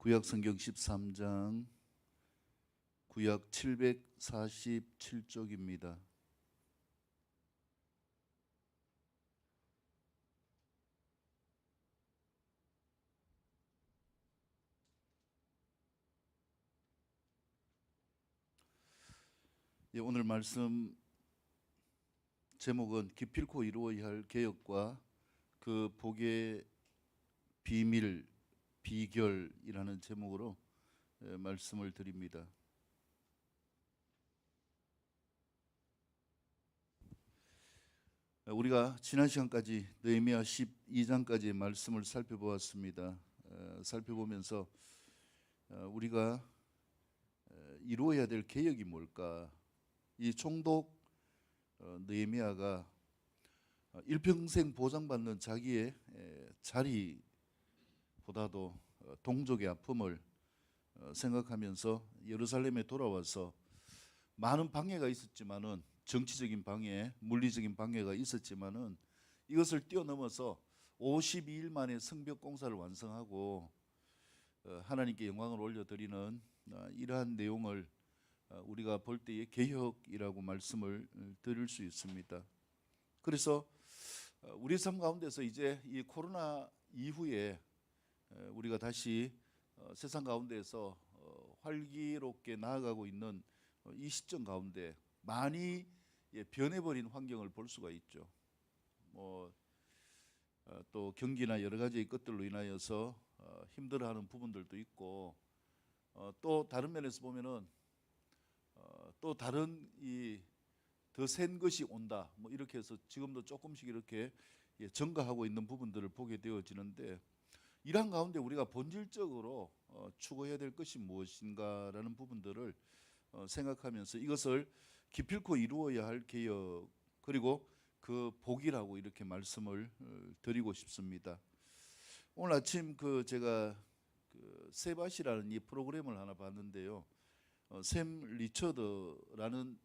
구약 성경 13장 구약 747쪽입니다. 오늘 말씀 제목은 기필코 이루어야 할 개혁과 그 복의 비밀, 비결이라는 제목으로 말씀을 드립니다. 우리가 지난 시간까지 느헤미야 12장까지의 말씀을 살펴보았습니다. 살펴보면서 우리가 이루어야 될 개혁이 뭘까? 이 총독 느헤미야가 일평생 보장받는 자기의 자리보다도 동족의 아픔을 생각하면서 예루살렘에 돌아와서 많은 방해가 있었지만은, 정치적인 방해, 물리적인 방해가 있었지만은 이것을 뛰어넘어서 52일 만에 성벽 공사를 완성하고 하나님께 영광을 올려드리는 이러한 내용을 우리가 볼 때에 개혁이라고 말씀을 드릴 수 있습니다. 그래서 우리 삶 가운데서 이제 이 코로나 이후에 우리가 다시 세상 가운데서 활기롭게 나아가고 있는 이 시점 가운데 많이 변해버린 환경을 볼 수가 있죠. 또 경기나 여러 가지 것들로 인하여서 힘들어하는 부분들도 있고, 또 다른 면에서 보면은 또 다른 이 더 센 것이 온다, 이렇게 해서 지금도 조금씩 이렇게 증가하고 있는 부분들을 보게 되어지는데, 이러한 가운데 우리가 본질적으로 추구해야 될 것이 무엇인가라는 부분들을 생각하면서 이것을 기필코 이루어야 할 개혁, 그리고 그 복이라고 이렇게 말씀을 드리고 싶습니다. 오늘 아침 제가 세바시라는 이 프로그램을 하나 봤는데요. 샘 리처드라는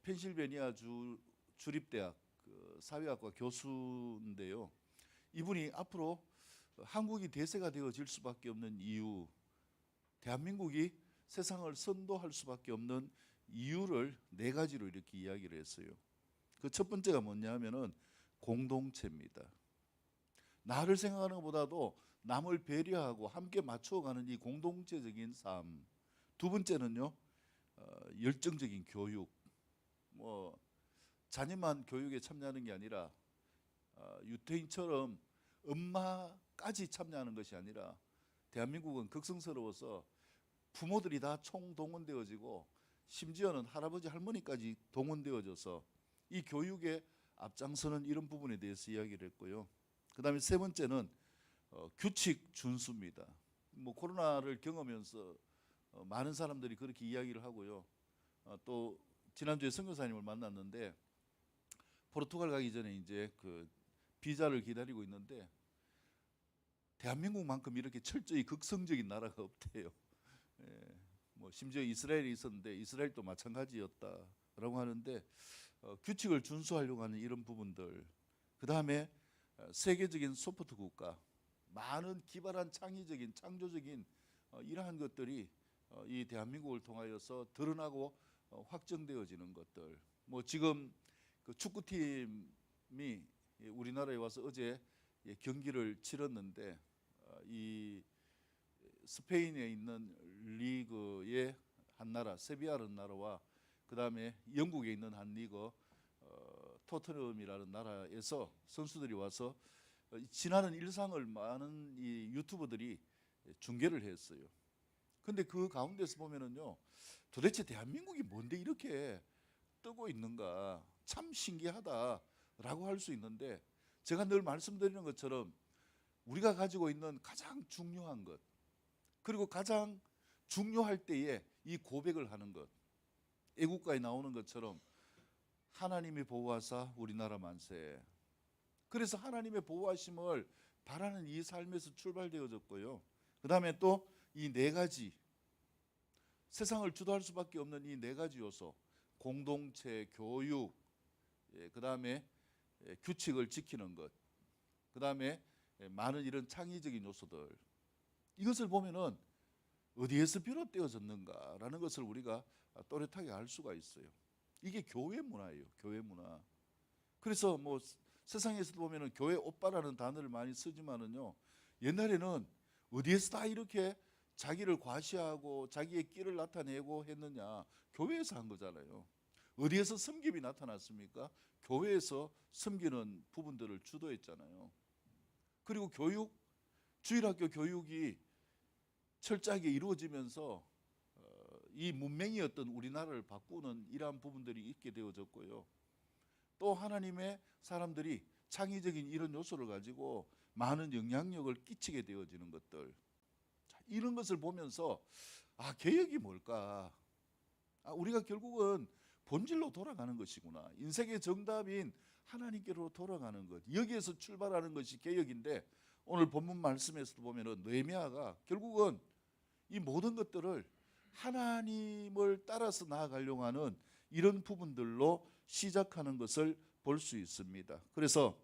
펜실베니아 주 주립대학 사회학과 교수인데요. 이분이 앞으로 한국이 대세가 되어질 수밖에 없는 이유, 대한민국이 세상을 선도할 수밖에 없는 이유를 4가지로 이렇게 이야기를 했어요. 그 첫 번째가 뭐냐 하면은 공동체입니다. 나를 생각하는 것보다도 남을 배려하고 함께 맞춰가는 이 공동체적인 삶. 두 번째는요, 열정적인 교육. 자녀만 교육에 참여하는 게 아니라 유태인처럼 엄마까지 참여하는 것이 아니라, 대한민국은 극성스러워서 부모들이 다 총동원되어지고 심지어는 할아버지 할머니까지 동원되어져서 이 교육에 앞장서는 이런 부분에 대해서 이야기를 했고요. 그 다음에 세 번째는 규칙 준수입니다. 코로나를 경험하면서 많은 사람들이 그렇게 이야기를 하고요. 또 지난주에 선교사님을 만났는데, 포르투갈 가기 전에 이제 비자를 기다리고 있는데 대한민국만큼 이렇게 철저히 극성적인 나라가 없대요. 심지어 이스라엘이 있었는데 이스라엘도 마찬가지였다라고 하는데, 규칙을 준수하려고 하는 이런 부분들, 그 다음에 세계적인 소프트 국가, 많은 기발한 창의적인 창조적인 이러한 것들이 이 대한민국을 통하여서 드러나고 확정되어지는 것들. 지금 그 축구팀이 우리나라에 와서 어제 경기를 치렀는데, 이 스페인에 있는 리그의 한 나라, 세비야라는 나라와 그 다음에 영국에 있는 한 리그 토트넘이라는 나라에서 선수들이 와서 지나는 일상을 많은 이 유튜버들이 중계를 했어요. 근데 그 가운데서 보면은요, 도대체 대한민국이 뭔데 이렇게 뜨고 있는가, 참 신기하다라고 할 수 있는데, 제가 늘 말씀드리는 것처럼 우리가 가지고 있는 가장 중요한 것, 그리고 가장 중요할 때에 이 고백을 하는 것, 애국가에 나오는 것처럼 하나님이 보호하사 우리나라 만세. 그래서 하나님의 보호하심을 바라는 이 삶에서 출발되어졌고요. 그 다음에 또 이 4가지, 세상을 주도할 수밖에 없는 이 4가지 요소, 공동체, 교육, 그 다음에 규칙을 지키는 것, 그 다음에 많은 이런 창의적인 요소들, 이것을 보면은 어디에서 비롯되어졌는가라는 것을 우리가 또렷하게 알 수가 있어요. 이게 교회 문화예요. 교회 문화. 그래서 뭐 세상에서 보면은 교회 오빠라는 단어를 많이 쓰지만은요, 옛날에는 어디에서 다 이렇게 자기를 과시하고 자기의 끼를 나타내고 했느냐? 교회에서 한 거잖아요. 어디에서 섬김이 나타났습니까? 교회에서 섬기는 부분들을 주도했잖아요. 그리고 교육, 주일학교 교육이 철저하게 이루어지면서 이 문맹이었던 우리나라를 바꾸는 이러한 부분들이 있게 되어졌고요. 또 하나님의 사람들이 창의적인 이런 요소를 가지고 많은 영향력을 끼치게 되어지는 것들, 이런 것을 보면서 개혁이 뭘까? 우리가 결국은 본질로 돌아가는 것이구나. 인생의 정답인 하나님께로 돌아가는 것, 여기에서 출발하는 것이 개혁인데, 오늘 본문 말씀에서도 보면은 느헤미야가 결국은 이 모든 것들을 하나님을 따라서 나아가려고 하는 이런 부분들로 시작하는 것을 볼 수 있습니다. 그래서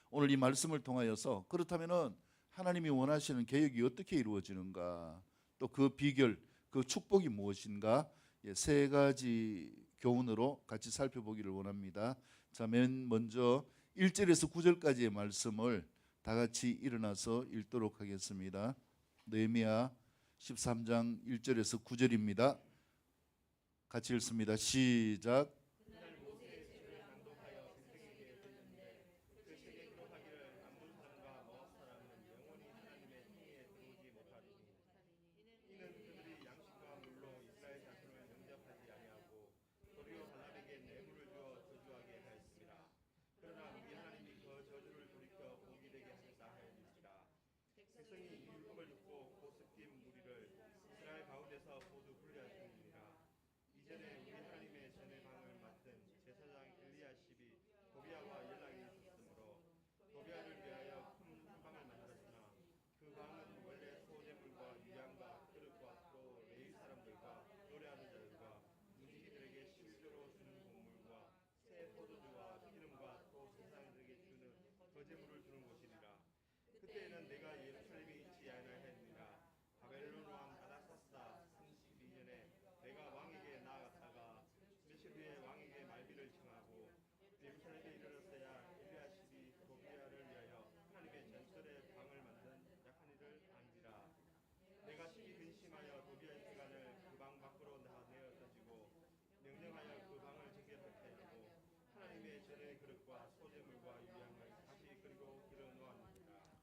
오늘 이 말씀을 통하여서 그렇다면은 하나님이 원하시는 개혁이 어떻게 이루어지는가, 또 그 비결, 그 축복이 무엇인가, 세 가지 교훈으로 같이 살펴보기를 원합니다. 자, 맨 먼저 1절에서 9절까지의 말씀을 다 같이 일어나서 읽도록 하겠습니다. 느헤미야 13장 1절에서 9절입니다. 같이 읽습니다. 시작.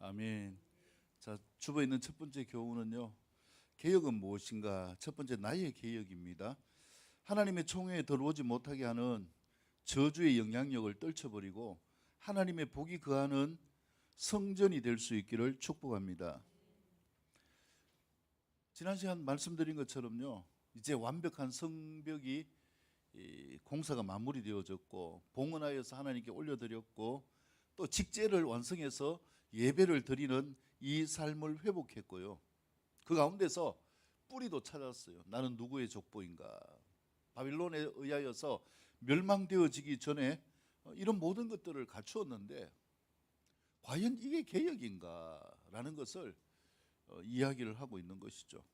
아멘. 자, 주보에 있는 첫 번째 교훈은요, 개혁은 무엇인가? 첫 번째, 나의 개혁입니다. 하나님의 총회에 들어오지 못하게 하는 저주의 영향력을 떨쳐버리고 하나님의 복이 거하는 성전이 될 수 있기를 축복합니다. 지난 시간 말씀드린 것처럼요, 이제 완벽한 성벽이 공사가 마무리되어졌고 봉헌하여서 하나님께 올려드렸고, 또 직제를 완성해서 예배를 드리는 이 삶을 회복했고요. 그 가운데서 뿌리도 찾았어요. 나는 누구의 족보인가? 바빌론에 의하여서 멸망되어지기 전에 이런 모든 것들을 갖추었는데 과연 이게 개혁인가라는 것을 이야기를 하고 있는 것이죠.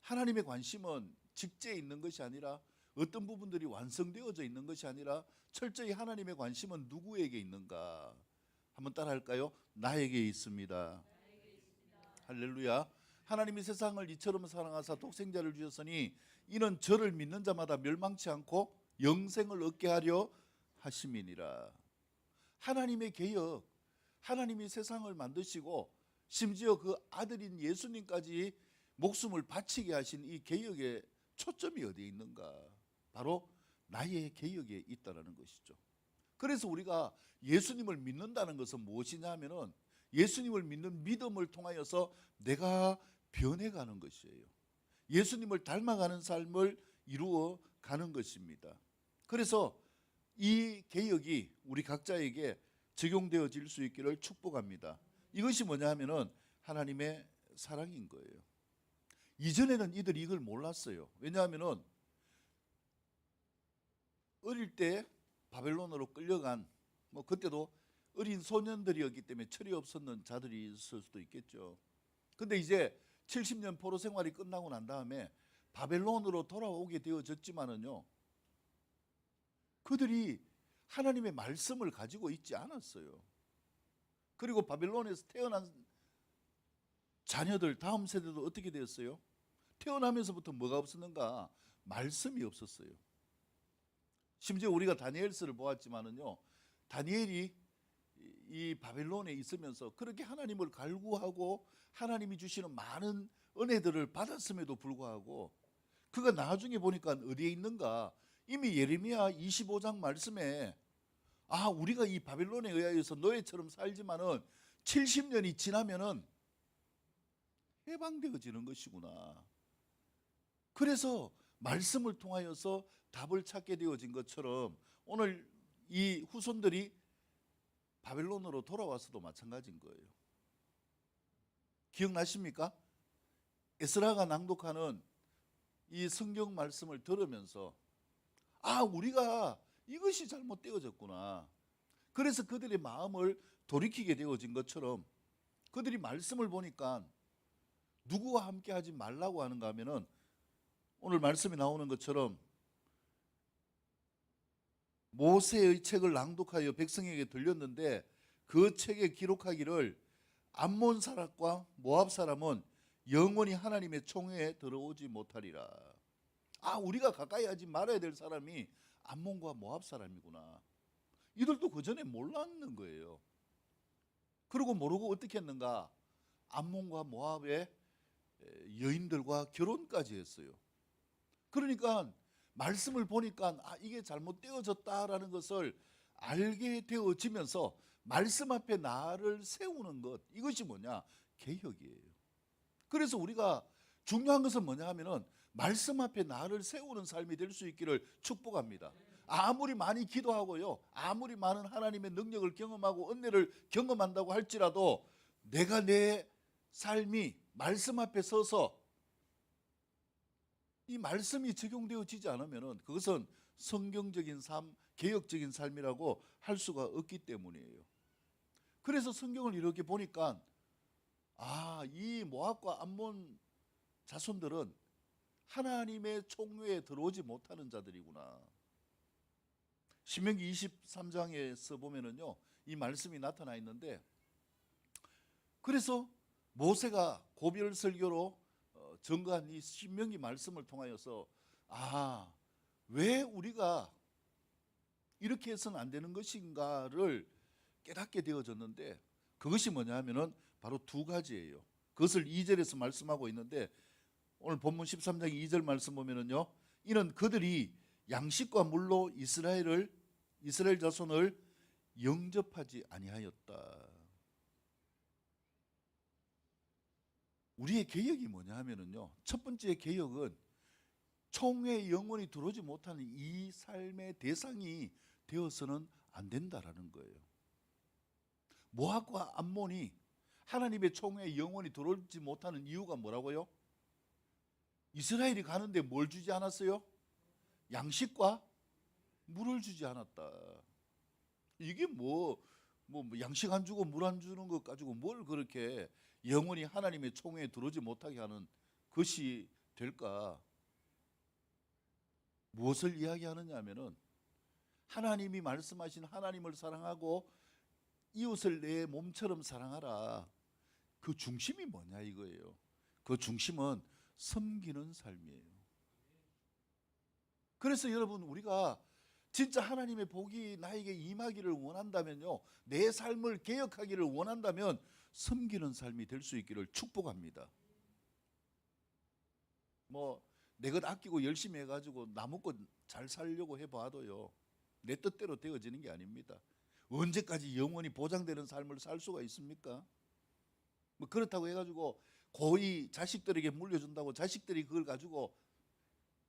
하나님의 관심은 직제에 있는 것이 아니라, 어떤 부분들이 완성되어져 있는 것이 아니라 철저히 하나님의 관심은 누구에게 있는가? 한번 따라할까요? 나에게 있습니다. 할렐루야. 하나님이 세상을 이처럼 사랑하사 독생자를 주셨으니 이는 저를 믿는 자마다 멸망치 않고 영생을 얻게 하려 하심이니라. 하나님의 개혁, 하나님이 세상을 만드시고 심지어 그 아들인 예수님까지 목숨을 바치게 하신 이 개혁의 초점이 어디에 있는가? 바로 나의 개혁에 있다는 것이죠. 그래서 우리가 예수님을 믿는다는 것은 무엇이냐 하면은, 예수님을 믿는 믿음을 통하여서 내가 변해가는 것이에요. 예수님을 닮아가는 삶을 이루어 가는 것입니다. 그래서 이 개혁이 우리 각자에게 적용되어질 수 있기를 축복합니다. 이것이 뭐냐 하면은 하나님의 사랑인 거예요. 이전에는 이들이 이걸 몰랐어요. 왜냐하면은 어릴 때 바벨론으로 끌려간, 그때도 어린 소년들이었기 때문에 철이 없었는 자들이 있을 수도 있겠죠. 근데 이제 70년 포로 생활이 끝나고 난 다음에 바벨론으로 돌아오게 되어졌지만은요, 그들이 하나님의 말씀을 가지고 있지 않았어요. 그리고 바벨론에서 태어난 자녀들 다음 세대도 어떻게 되었어요? 태어나면서부터 뭐가 없었는가? 말씀이 없었어요. 심지어 우리가 다니엘서를 보았지만은요, 다니엘이 이 바벨론에 있으면서 그렇게 하나님을 갈구하고 하나님이 주시는 많은 은혜들을 받았음에도 불구하고 그가 나중에 보니까 어디에 있는가? 이미 예레미야 25장 말씀에 우리가 이 바벨론에 의하여서 노예처럼 살지만은 70년이 지나면은 해방되어지는 것이구나. 그래서 말씀을 통하여서 답을 찾게 되어진 것처럼 오늘 이 후손들이 바벨론으로 돌아와서도 마찬가지인 거예요. 기억나십니까? 에스라가 낭독하는 이 성경 말씀을 들으면서 우리가 이것이 잘못되어졌구나. 그래서 그들의 마음을 돌이키게 되어진 것처럼 그들이 말씀을 보니까 누구와 함께 하지 말라고 하는가 하면은 오늘 말씀이 나오는 것처럼 모세의 책을 낭독하여 백성에게 들렸는데 그 책에 기록하기를 암몬 사람과 모압 사람은 영원히 하나님의 총회에 들어오지 못하리라. 우리가 가까이 하지 말아야 될 사람이 암몬과 모압 사람이구나. 이들도 그 전에 몰랐는 거예요. 그리고 모르고 어떻게 했는가? 암몬과 모압의 여인들과 결혼까지 했어요. 그러니까 말씀을 보니까 이게 잘못되어졌다라는 것을 알게 되어지면서 말씀 앞에 나를 세우는 것, 이것이 뭐냐? 개혁이에요. 그래서 우리가 중요한 것은 뭐냐 하면은 말씀 앞에 나를 세우는 삶이 될 수 있기를 축복합니다. 아무리 많이 기도하고요, 아무리 많은 하나님의 능력을 경험하고 은혜를 경험한다고 할지라도 내가 내 삶이 말씀 앞에 서서 이 말씀이 적용되어지지 않으면 그것은 성경적인 삶, 개혁적인 삶이라고 할 수가 없기 때문이에요. 그래서 성경을 이렇게 보니까 이 모압과 암몬 자손들은 하나님의 총회에 들어오지 못하는 자들이구나. 신명기 23장에서 보면은요, 이 말씀이 나타나 있는데, 그래서 모세가 고별 설교로 전가한 이 신명기 말씀을 통하여서 왜 우리가 이렇게 해서는 안 되는 것인가를 깨닫게 되어졌는데, 그것이 뭐냐 하면은 바로 두 가지예요. 그것을 2절에서 말씀하고 있는데, 오늘 본문 13장 2절 말씀 보면은요, 이는 그들이 양식과 물로 이스라엘 자손을 영접하지 아니하였다. 우리의 개혁이 뭐냐 하면은요, 첫 번째 개혁은 총회에 영원히 들어오지 못하는 이 삶의 대상이 되어서는 안 된다라는 거예요. 모압과 암몬이 하나님의 총회에 영원히 들어오지 못하는 이유가 뭐라고요? 이스라엘이 가는데 뭘 주지 않았어요? 양식과 물을 주지 않았다. 이게 양식 안 주고 물 안 주는 것 가지고 뭘 그렇게 영원히 하나님의 총회에 들어오지 못하게 하는 것이 될까? 무엇을 이야기하느냐 하면은 하나님이 말씀하신 하나님을 사랑하고 이웃을 내 몸처럼 사랑하라. 그 중심이 뭐냐 이거예요. 그 중심은 섬기는 삶이에요. 그래서 여러분, 우리가 진짜 하나님의 복이 나에게 임하기를 원한다면요, 내 삶을 개혁하기를 원한다면 섬기는 삶이 될 수 있기를 축복합니다. 내 것 아끼고 열심히 해가지고 나무껏 잘 살려고 해봐도요, 내 뜻대로 되어지는 게 아닙니다. 언제까지 영원히 보장되는 삶을 살 수가 있습니까? 그렇다고 해가지고 고이 자식들에게 물려준다고 자식들이 그걸 가지고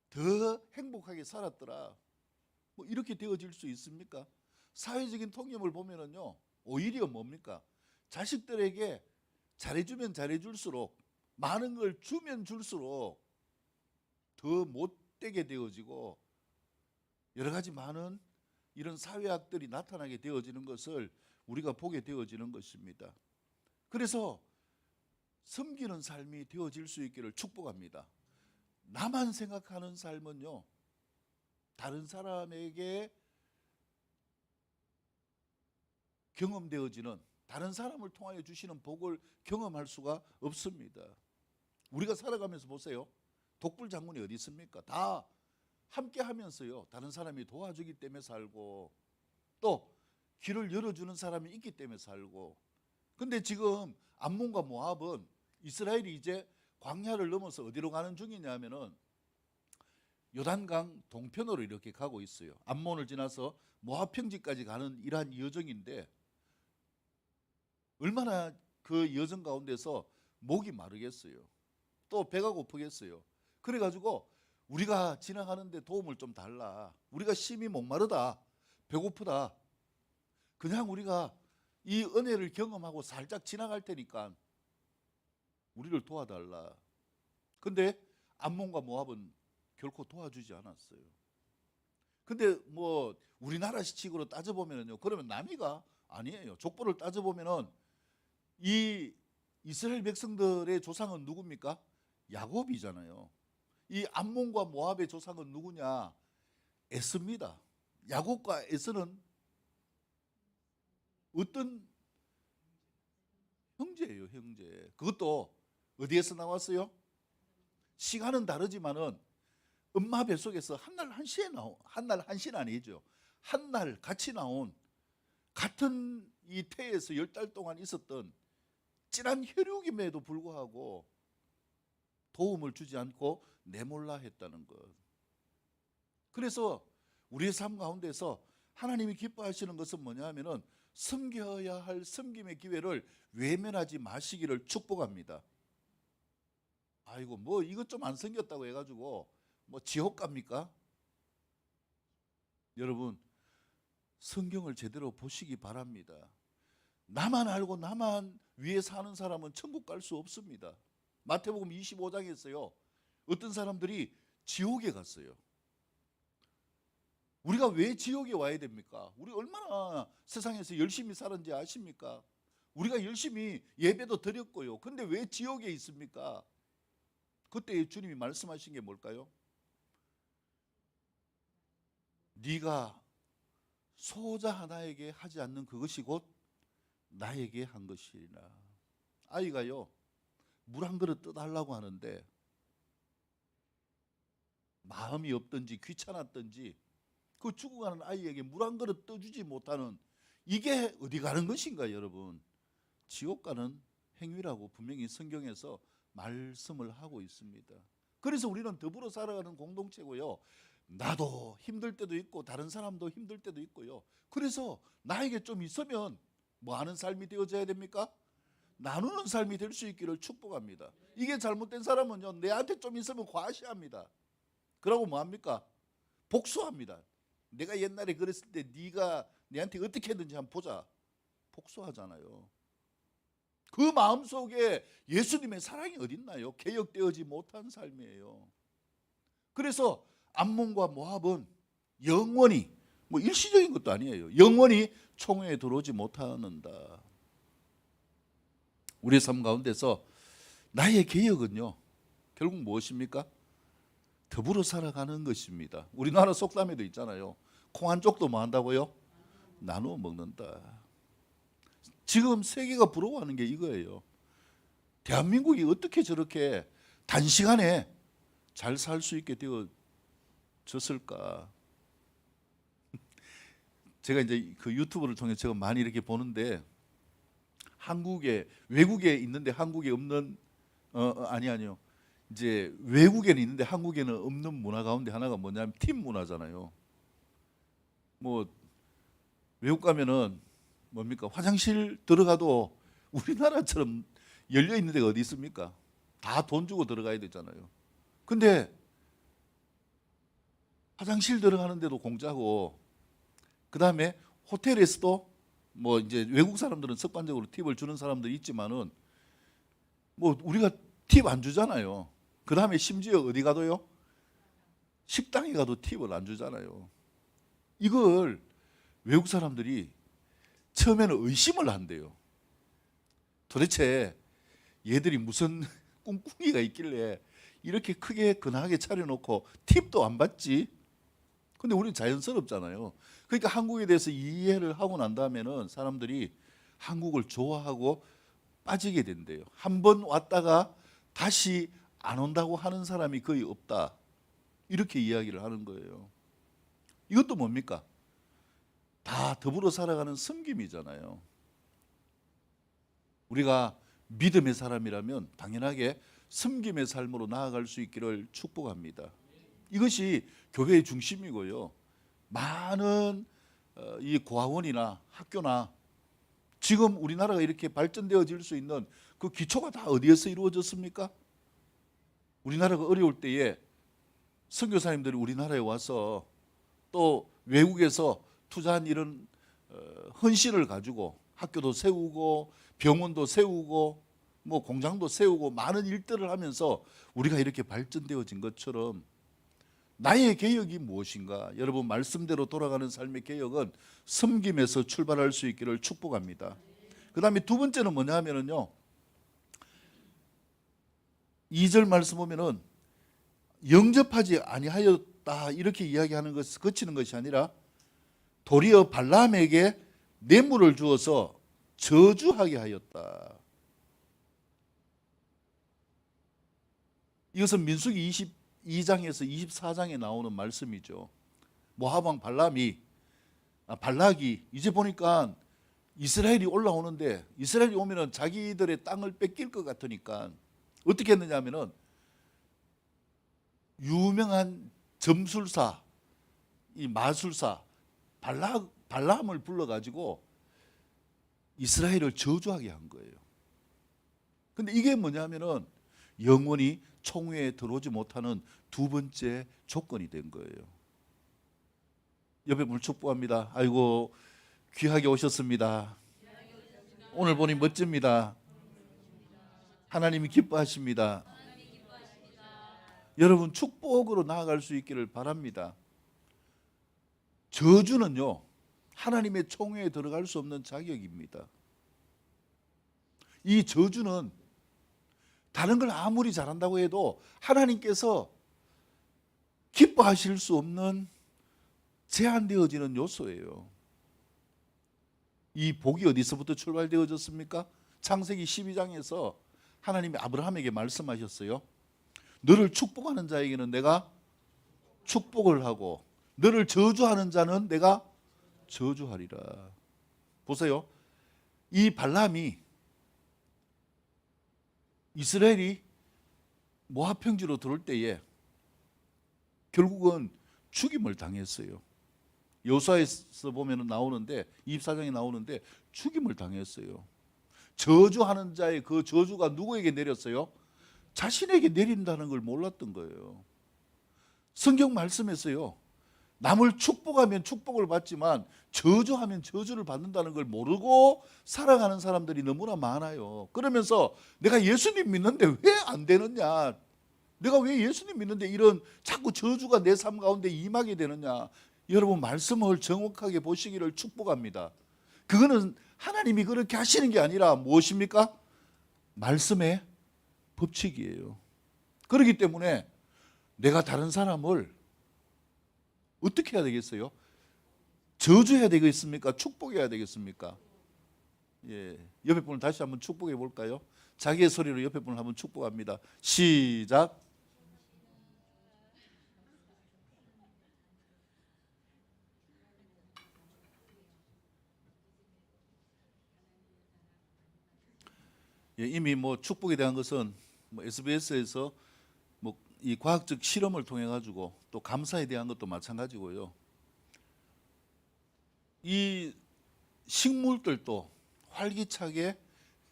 더 행복하게 살았더라, 이렇게 되어질 수 있습니까? 사회적인 통념을 보면은요, 오히려 뭡니까? 자식들에게 잘해주면 잘해줄수록, 많은 걸 주면 줄수록 더 못되게 되어지고 여러 가지 많은 이런 사회학들이 나타나게 되어지는 것을 우리가 보게 되어지는 것입니다. 그래서 섬기는 삶이 되어질 수 있기를 축복합니다. 나만 생각하는 삶은요, 다른 사람에게 경험되어지는, 다른 사람을 통하여 주시는 복을 경험할 수가 없습니다. 우리가 살아가면서 보세요. 독불 장군이 어디 있습니까? 다 함께 하면서요, 다른 사람이 도와주기 때문에 살고, 또 길을 열어주는 사람이 있기 때문에 살고. 근데 지금 암몬과 모압은, 이스라엘이 이제 광야를 넘어서 어디로 가는 중이냐면은 요단강 동편으로 이렇게 가고 있어요. 암몬을 지나서 모압 평지까지 가는 이러한 여정인데, 얼마나 그 여정 가운데서 목이 마르겠어요. 또 배가 고프겠어요. 그래가지고 우리가 지나가는데 도움을 좀 달라. 우리가 심히 목마르다, 배고프다. 그냥 우리가 이 은혜를 경험하고 살짝 지나갈 테니까 우리를 도와달라. 근데 암몬과 모압은 결코 도와주지 않았어요. 근데 뭐 우리나라 시칙으로 따져보면요, 그러면 남이가 아니에요. 족보를 따져보면은 이 이스라엘 백성들의 조상은 누굽니까? 야곱이잖아요. 이 암몬과 모압의 조상은 누구냐? 에스입니다. 야곱과 에스는 어떤 형제예요, 형제. 그것도 어디에서 나왔어요? 시간은 다르지만은 엄마 뱃속에서 한날 한시에 나온, 한날 한시는 아니죠. 한날 같이 나온, 같은 이 태에서 10달 동안 있었던 찐한 혈육임에도 불구하고 도움을 주지 않고 내몰라 했다는 것. 그래서 우리의 삶 가운데서 하나님이 기뻐하시는 것은 뭐냐 하면은 섬겨야 할 섬김의 기회를 외면하지 마시기를 축복합니다. 아이고 뭐 이것 좀 안 섬겼다고 해가지고 뭐 지옥 갑니까? 여러분, 성경을 제대로 보시기 바랍니다. 나만 알고 나만 위에 사는 사람은 천국 갈 수 없습니다. 마태복음 25장에서요, 어떤 사람들이 지옥에 갔어요. 우리가 왜 지옥에 와야 됩니까? 우리 얼마나 세상에서 열심히 살았는지 아십니까? 우리가 열심히 예배도 드렸고요. 근데 왜 지옥에 있습니까? 그때 주님이 말씀하신 게 뭘까요? 네가 소자 하나에게 하지 않는 그것이 곧 나에게 한 것이라. 아이가요, 물 한 그릇 떠달라고 하는데 마음이 없든지 귀찮았든지 그 죽어가는 아이에게 물 한 그릇 떠주지 못하는, 이게 어디 가는 것인가? 여러분, 지옥 가는 행위라고 분명히 성경에서 말씀을 하고 있습니다. 그래서 우리는 더불어 살아가는 공동체고요, 나도 힘들 때도 있고 다른 사람도 힘들 때도 있고요. 그래서 나에게 좀 있으면 뭐 하는 삶이 되어져야 됩니까? 나누는 삶이 될 수 있기를 축복합니다. 이게 잘못된 사람은요, 내한테 좀 있으면 과시합니다. 그러고 뭐합니까? 복수합니다. 내가 옛날에 그랬을 때 네가 내한테 어떻게 했는지 한번 보자. 복수하잖아요. 그 마음속에 예수님의 사랑이 어딨나요? 개혁되어지 못한 삶이에요. 그래서 암몬과 모압은 영원히, 뭐 일시적인 것도 아니에요, 영원히 총회에 들어오지 못하는다. 우리의 삶 가운데서 나의 개혁은요, 결국 무엇입니까? 더불어 살아가는 것입니다. 우리나라 속담에도 있잖아요. 콩 한 쪽도 뭐 한다고요? 나누어 먹는다. 지금 세계가 부러워하는 게 이거예요. 대한민국이 어떻게 저렇게 단시간에 잘 살 수 있게 되어졌을까? 제가 이제 그 유튜브를 통해 제가 많이 이렇게 보는데, 한국에, 외국에 있는데 한국에 없는, 아니요. 이제 외국에는 있는데 한국에는 없는 문화 가운데 하나가 뭐냐면 팀 문화잖아요. 뭐 외국 가면은 뭡니까? 화장실 들어가도 우리나라처럼 열려 있는 데가 어디 있습니까? 다 돈 주고 들어가야 되잖아요. 근데 화장실 들어가는데도 공짜고, 그 다음에 호텔에서도 뭐 이제 외국 사람들은 습관적으로 팁을 주는 사람들이 있지만은 뭐 우리가 팁 안 주잖아요. 그 다음에 심지어 어디 가도요? 식당에 가도 팁을 안 주잖아요. 이걸 외국 사람들이 처음에는 의심을 한대요. 도대체 얘들이 무슨 꿍꿍이가 있길래 이렇게 크게 근하게 차려놓고 팁도 안 받지? 근데 우리는 자연스럽잖아요. 그러니까 한국에 대해서 이해를 하고 난 다음에는 사람들이 한국을 좋아하고 빠지게 된대요. 한 번 왔다가 다시 안 온다고 하는 사람이 거의 없다. 이렇게 이야기를 하는 거예요. 이것도 뭡니까? 다 더불어 살아가는 섬김이잖아요. 우리가 믿음의 사람이라면 당연하게 섬김의 삶으로 나아갈 수 있기를 축복합니다. 이것이 교회의 중심이고요. 많은 이 고아원이나 학교나 지금 우리나라가 이렇게 발전되어질 수 있는 그 기초가 다 어디에서 이루어졌습니까? 우리나라가 어려울 때에 선교사님들이 우리나라에 와서 또 외국에서 투자한 이런 헌신을 가지고 학교도 세우고 병원도 세우고 뭐 공장도 세우고 많은 일들을 하면서 우리가 이렇게 발전되어진 것처럼 나의 개혁이 무엇인가? 여러분 말씀대로 돌아가는 삶의 개혁은 섬김에서 출발할 수 있기를 축복합니다. 그 다음에 두 번째는 뭐냐 하면은요, 2절 말씀 보면은 영접하지 아니하였다 이렇게 이야기하는 것을 거치는 것이 아니라 도리어 발람에게 뇌물을 주어서 저주하게 하였다. 이것은 민수기 22장에서 24장에 나오는 말씀이죠. 모압 왕 발락이 이제 보니까 이스라엘이 올라오는데 이스라엘이 오면은 자기들의 땅을 뺏길 것 같으니까 어떻게 했느냐 하면은 유명한 점술사, 이 마술사 발람을 불러가지고 이스라엘을 저주하게 한 거예요. 근데 이게 뭐냐면은 영원히 총회에 들어오지 못하는 두 번째 조건이 된 거예요. 옆에 분 축복합니다. 아이고 귀하게 오셨습니다. 오늘 보니 멋집니다. 하나님이 기뻐하십니다. 여러분 축복으로 나아갈 수 있기를 바랍니다. 저주는요 하나님의 총회에 들어갈 수 없는 자격입니다. 이 저주는 다른 걸 아무리 잘한다고 해도 하나님께서 기뻐하실 수 없는 제한되어지는 요소예요. 이 복이 어디서부터 출발되어졌습니까? 창세기 12장에서 하나님이 아브라함에게 말씀하셨어요. 너를 축복하는 자에게는 내가 축복을 하고 너를 저주하는 자는 내가 저주하리라. 보세요. 이 발람이 이스라엘이 모압 평지로 들어올 때에 결국은 죽임을 당했어요. 여호수아에서 보면 나오는데 24장에 나오는데 죽임을 당했어요. 저주하는 자의 그 저주가 누구에게 내렸어요? 자신에게 내린다는 걸 몰랐던 거예요. 성경 말씀에서요. 남을 축복하면 축복을 받지만 저주하면 저주를 받는다는 걸 모르고 살아가는 사람들이 너무나 많아요. 그러면서 내가 예수님 믿는데 왜 안 되느냐? 내가 왜 예수님 믿는데 이런 자꾸 저주가 내 삶 가운데 임하게 되느냐? 여러분 말씀을 정확하게 보시기를 축복합니다. 그거는 하나님이 그렇게 하시는 게 아니라 무엇입니까? 말씀의 법칙이에요. 그렇기 때문에 내가 다른 사람을 어떻게 해야 되겠어요? 저주해야 되겠습니까? 축복해야 되겠습니까? 예, 옆에 분을 다시 한번 축복해 볼까요? 자기의 소리로 옆에 분을 한번 축복합니다. 시작. 예, 이미 뭐 축복에 대한 것은 뭐 SBS에서 뭐 이 과학적 실험을 통해 가지고 또 감사에 대한 것도 마찬가지고요. 이 식물들도 활기차게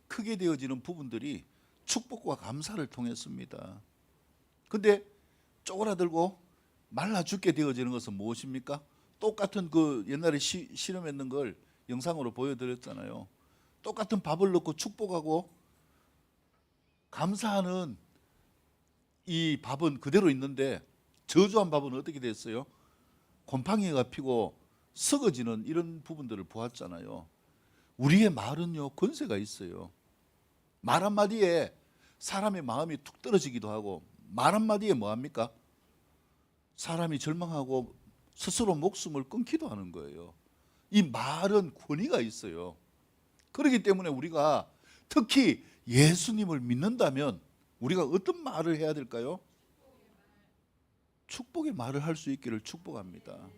크게 되어지는 부분들이 축복과 감사를 통했습니다. 근데 쪼그라들고 말라 죽게 되어지는 것은 무엇입니까? 똑같은 그 옛날에 실험했는 걸 영상으로 보여드렸잖아요. 똑같은 밥을 넣고 축복하고 감사하는 이 밥은 그대로 있는데 저주한 밥은 어떻게 됐어요? 곰팡이가 피고 썩어지는 이런 부분들을 보았잖아요. 우리의 말은요 권세가 있어요. 말 한마디에 사람의 마음이 툭 떨어지기도 하고 말 한마디에 뭐합니까? 사람이 절망하고 스스로 목숨을 끊기도 하는 거예요. 이 말은 권위가 있어요. 그렇기 때문에 우리가 특히 예수님을 믿는다면 우리가 어떤 말을 해야 될까요? 축복의 말을 할 수 있기를 축복합니다.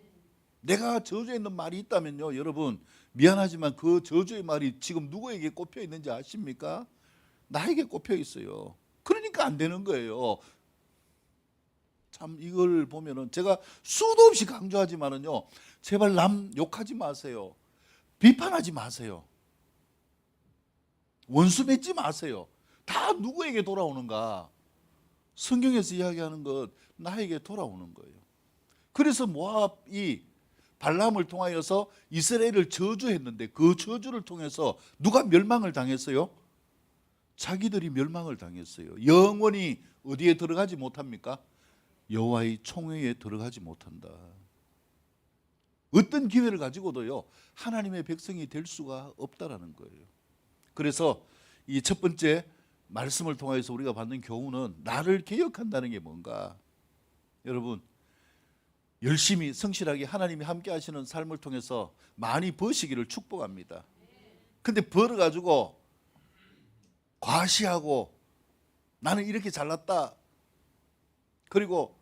내가 저주에 있는 말이 있다면요, 여러분 미안하지만 그 저주의 말이 지금 누구에게 꼽혀 있는지 아십니까? 나에게 꼽혀 있어요. 그러니까 안 되는 거예요. 참 이걸 보면은 제가 수도 없이 강조하지만은요, 제발 남 욕하지 마세요. 비판하지 마세요. 원수 맺지 마세요. 다 누구에게 돌아오는가? 성경에서 이야기하는 것 나에게 돌아오는 거예요. 그래서 모압이 발람을 통하여서 이스라엘을 저주했는데 그 저주를 통해서 누가 멸망을 당했어요? 자기들이 멸망을 당했어요. 영원히 어디에 들어가지 못합니까? 여호와의 총회에 들어가지 못한다. 어떤 기회를 가지고도요, 하나님의 백성이 될 수가 없다라는 거예요. 그래서 이 첫 번째 말씀을 통해서 우리가 받는 교훈은 나를 개혁한다는 게 뭔가? 여러분, 열심히 성실하게 하나님이 함께 하시는 삶을 통해서 많이 버시기를 축복합니다. 근데 벌어가지고 과시하고 나는 이렇게 잘났다, 그리고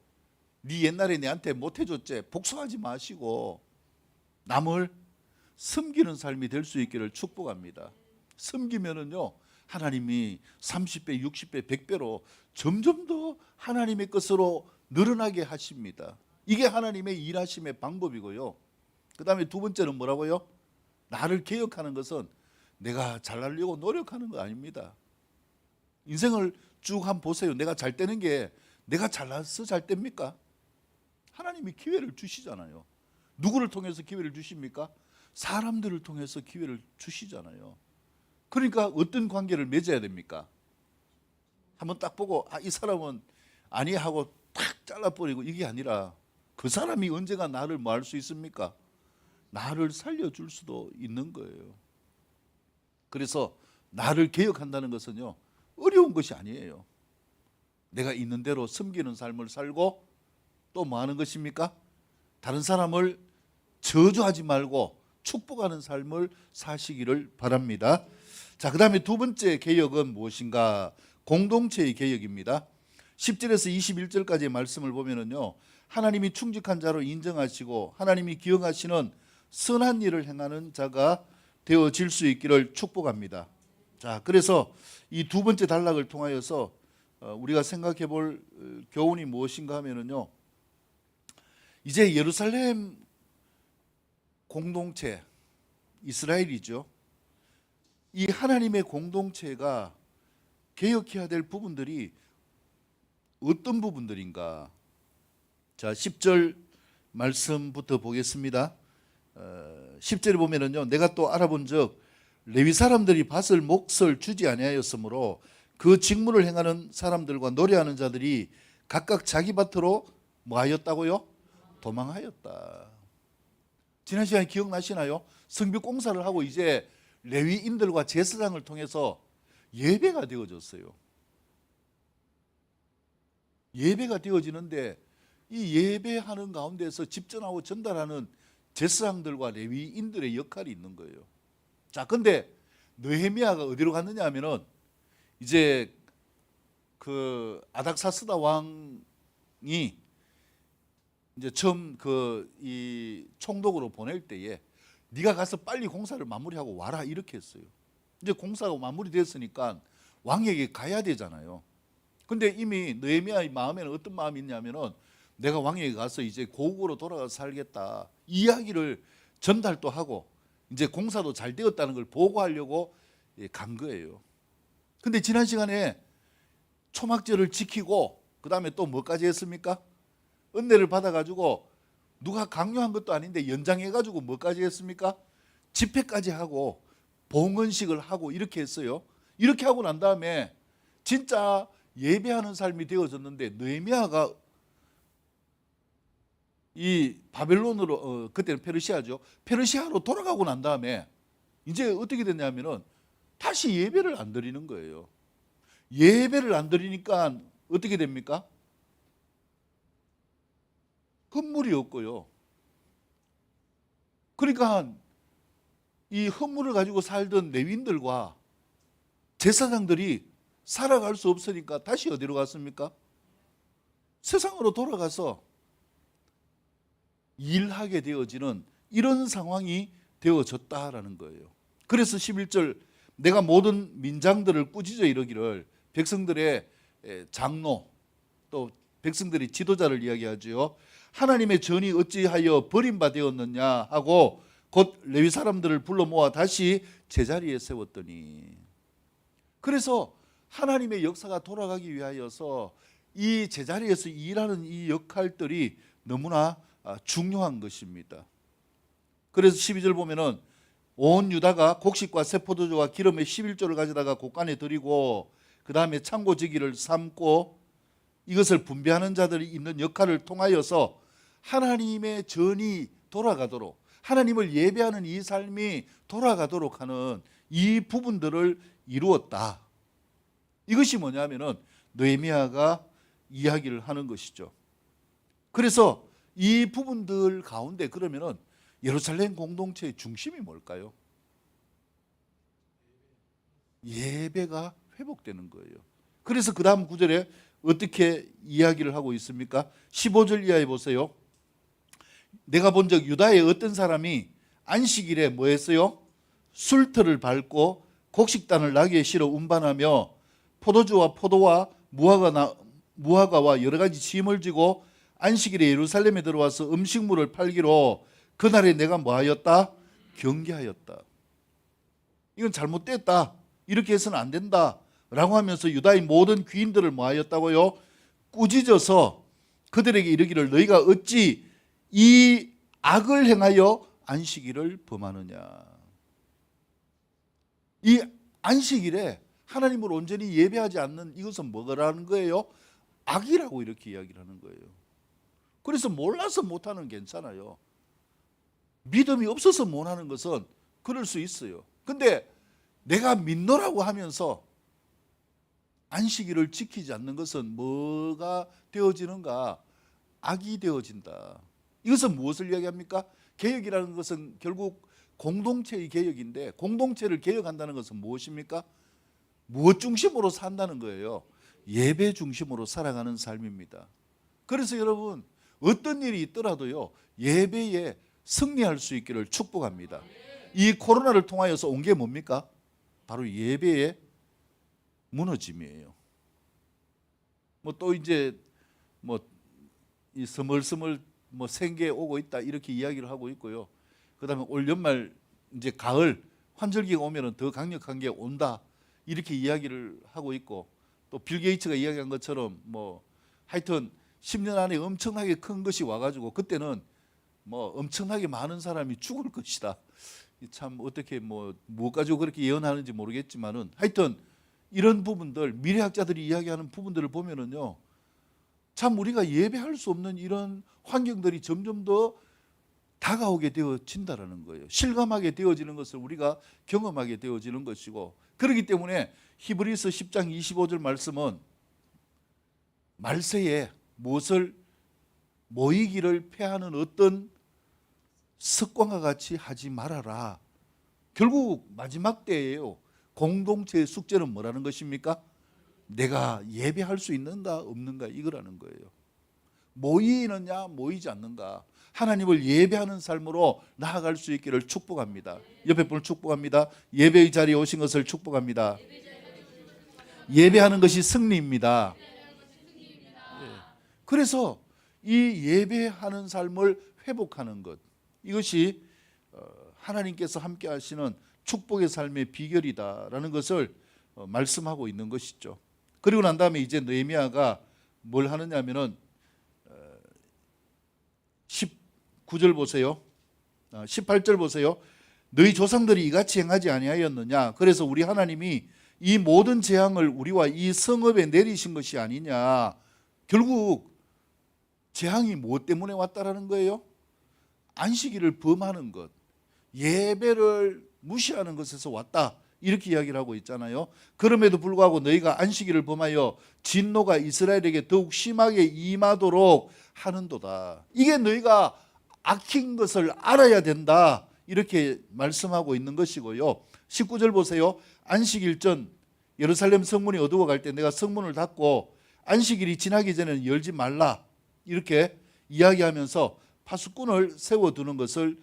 네 옛날에 내한테 못해줬지, 복수하지 마시고 남을 섬기는 삶이 될 수 있기를 축복합니다. 섬기면은요, 하나님이 30배, 60배, 100배로 점점 더 하나님의 것으로 늘어나게 하십니다. 이게 하나님의 일하심의 방법이고요. 그 다음에 두 번째는 뭐라고요? 나를 개혁하는 것은 내가 잘나려고 노력하는 거 아닙니다. 인생을 쭉 한번 보세요. 내가 잘 되는 게 내가 잘나서 잘 됩니까? 하나님이 기회를 주시잖아요. 누구를 통해서 기회를 주십니까? 사람들을 통해서 기회를 주시잖아요. 그러니까 어떤 관계를 맺어야 됩니까? 한번 딱 보고 이 사람은 아니 하고 탁 잘라버리고 이게 아니라 그 사람이 언제가 나를 뭐 할 수 있습니까? 나를 살려줄 수도 있는 거예요. 그래서 나를 개혁한다는 것은요, 어려운 것이 아니에요. 내가 있는 대로 섬기는 삶을 살고 또 뭐 하는 것입니까? 다른 사람을 저주하지 말고 축복하는 삶을 사시기를 바랍니다. 자, 그 다음에 두 번째 개혁은 무엇인가? 공동체의 개혁입니다. 10절에서 21절까지의 말씀을 보면은요, 하나님이 충직한 자로 인정하시고 하나님이 기억하시는 선한 일을 행하는 자가 되어질 수 있기를 축복합니다. 자, 그래서 이 두 번째 단락을 통하여서 우리가 생각해 볼 교훈이 무엇인가 하면은요, 이제 예루살렘 공동체, 이스라엘이죠. 이 하나님의 공동체가 개혁해야 될 부분들이 어떤 부분들인가? 자, 10절 말씀부터 보겠습니다. 10절에 보면은요, 내가 또 알아본 적 레위 사람들이 밭을 몫을 주지 아니하였으므로 그 직무를 행하는 사람들과 노래하는 자들이 각각 자기 밭으로 뭐 하였다고요? 도망하였다. 지난 시간에 기억나시나요? 성벽 공사를 하고 이제 레위인들과 제사장을 통해서 예배가 되어졌어요. 예배가 되어지는데 이 예배하는 가운데서 집전하고 전달하는 제사장들과 레위인들의 역할이 있는 거예요. 자, 근데 느헤미야가 어디로 갔느냐 하면은 이제 그 아닥사스다 왕이 이제 처음 이 총독으로 보낼 때에 네가 가서 빨리 공사를 마무리하고 와라 이렇게 했어요. 이제 공사가 마무리됐으니까 왕에게 가야 되잖아요. 근데 이미 느헤미야의 마음에는 어떤 마음이 있냐면은 내가 왕에게 가서 이제 고국으로 돌아가서 살겠다 이야기를 전달도 하고 이제 공사도 잘 되었다는 걸 보고하려고 간 거예요. 근데 지난 시간에 초막절을 지키고 그 다음에 또 뭐까지 했습니까? 은혜를 받아가지고 누가 강요한 것도 아닌데 연장해가지고 뭐까지 했습니까? 집회까지 하고 봉헌식을 하고 이렇게 했어요. 이렇게 하고 난 다음에 진짜 예배하는 삶이 되어졌는데 느헤미야가 이 바벨론으로 그때는 페르시아죠. 페르시아로 돌아가고 난 다음에 이제 어떻게 됐냐면은 다시 예배를 안 드리는 거예요. 예배를 안 드리니까 어떻게 됩니까? 헌물이 없고요. 그러니까 이 헌물을 가지고 살던 레위인들과 제사장들이 살아갈 수 없으니까 다시 어디로 갔습니까? 세상으로 돌아가서 일하게 되어지는 이런 상황이 되어졌다라는 거예요. 그래서 11절 내가 모든 민장들을 꾸짖어 이르기를 백성들의 장로 또 백성들의 지도자를 이야기하죠. 하나님의 전이 어찌하여 버림받았느냐 하고 곧 레위 사람들을 불러 모아 다시 제자리에 세웠더니 그래서 하나님의 역사가 돌아가기 위하여서 이 제자리에서 일하는 이 역할들이 너무나 중요한 것입니다. 그래서 12절 보면은 온 유다가 곡식과 새 포도주와 기름의 11조를 가져다가 곳간에 드리고 그 다음에 창고지기를 삼고 이것을 분배하는 자들이 있는 역할을 통하여서 하나님의 전이 돌아가도록 하나님을 예배하는 이 삶이 돌아가도록 하는 이 부분들을 이루었다. 이것이 뭐냐면은 느헤미야가 이야기를 하는 것이죠. 그래서 이 부분들 가운데 그러면은 예루살렘 공동체의 중심이 뭘까요? 예배가 회복되는 거예요. 그래서 그 다음 구절에 어떻게 이야기를 하고 있습니까? 15절 이하에 보세요. 내가 본 적 유다의 어떤 사람이 안식일에 뭐 했어요? 술틀을 밟고 곡식단을 나귀에 실어 운반하며 포도주와 포도와 무화과와 여러 가지 짐을 지고 안식일에 예루살렘에 들어와서 음식물을 팔기로 그날에 내가 뭐하였다? 경계하였다. 이건 잘못됐다. 이렇게 해서는 안 된다. 라고 하면서 유다의 모든 귀인들을 뭐하였다고요? 꾸짖어서 그들에게 이르기를 너희가 어찌 이 악을 행하여 안식일을 범하느냐. 이 안식일에 하나님을 온전히 예배하지 않는 이것은 뭐라는 거예요? 악이라고 이렇게 이야기를 하는 거예요. 그래서 몰라서 못하는 괜찮아요. 믿음이 없어서 못하는 것은 그럴 수 있어요. 근데 내가 믿노라고 하면서 안식일을 지키지 않는 것은 뭐가 되어지는가? 악이 되어진다. 이것은 무엇을 이야기합니까? 개혁이라는 것은 결국 공동체의 개혁인데 공동체를 개혁한다는 것은 무엇입니까? 무엇 중심으로 산다는 거예요? 예배 중심으로 살아가는 삶입니다. 그래서 여러분 어떤 일이 있더라도요 예배에 승리할 수 있기를 축복합니다. 이 코로나를 통하여서 온 게 뭡니까? 바로 예배의 무너짐이에요. 뭐 또 이제 뭐 이 스멀스멀 뭐 생계 오고 있다 이렇게 이야기를 하고 있고요. 그다음에 올 연말 이제 가을 환절기가 오면은 더 강력한 게 온다 이렇게 이야기를 하고 있고 또 빌 게이츠가 이야기한 것처럼 뭐 하여튼 10년 안에 엄청나게 큰 것이 와가지고 그때는 뭐 엄청나게 많은 사람이 죽을 것이다. 참 어떻게 무엇 가지고 그렇게 예언하는지 모르겠지만은 하여튼 이런 부분들 미래학자들이 이야기하는 부분들을 보면은요 참 우리가 예배할 수 없는 이런 환경들이 점점 더 다가오게 되어진다라는 거예요. 실감하게 되어지는 것을 우리가 경험하게 되어지는 것이고 그렇기 때문에 히브리서 10장 25절 말씀은 말세에 무엇을 모이기를 패하는 어떤 습관과 같이 하지 말아라. 결국 마지막 때예요. 공동체의 숙제는 뭐라는 것입니까? 내가 예배할 수 있는가 없는가 이거라는 거예요. 모이느냐 모이지 않는가. 하나님을 예배하는 삶으로 나아갈 수 있기를 축복합니다. 옆에 분을 축복합니다. 예배의 자리에 오신 것을 축복합니다. 예배하는 것이 승리입니다. 그래서 이 예배하는 삶을 회복하는 것 이것이 하나님께서 함께 하시는 축복의 삶의 비결이다라는 것을 말씀하고 있는 것이죠. 그리고 난 다음에 이제 느헤미야가 뭘 하느냐면은 19절 보세요. 18절 보세요. 너희 조상들이 이같이 행하지 아니하였느냐. 그래서 우리 하나님이 이 모든 재앙을 우리와 이 성읍에 내리신 것이 아니냐. 결국 재앙이 무엇 때문에 왔다라는 거예요? 안식일을 범하는 것, 예배를 무시하는 것에서 왔다. 이렇게 이야기를 하고 있잖아요. 그럼에도 불구하고 너희가 안식일을 범하여 진노가 이스라엘에게 더욱 심하게 임하도록 하는도다. 이게 너희가 악힌 것을 알아야 된다. 이렇게 말씀하고 있는 것이고요. 19절 보세요. 안식일 전 예루살렘 성문이 어두워갈 때 내가 성문을 닫고 안식일이 지나기 전에는 열지 말라. 이렇게 이야기하면서 파수꾼을 세워두는 것을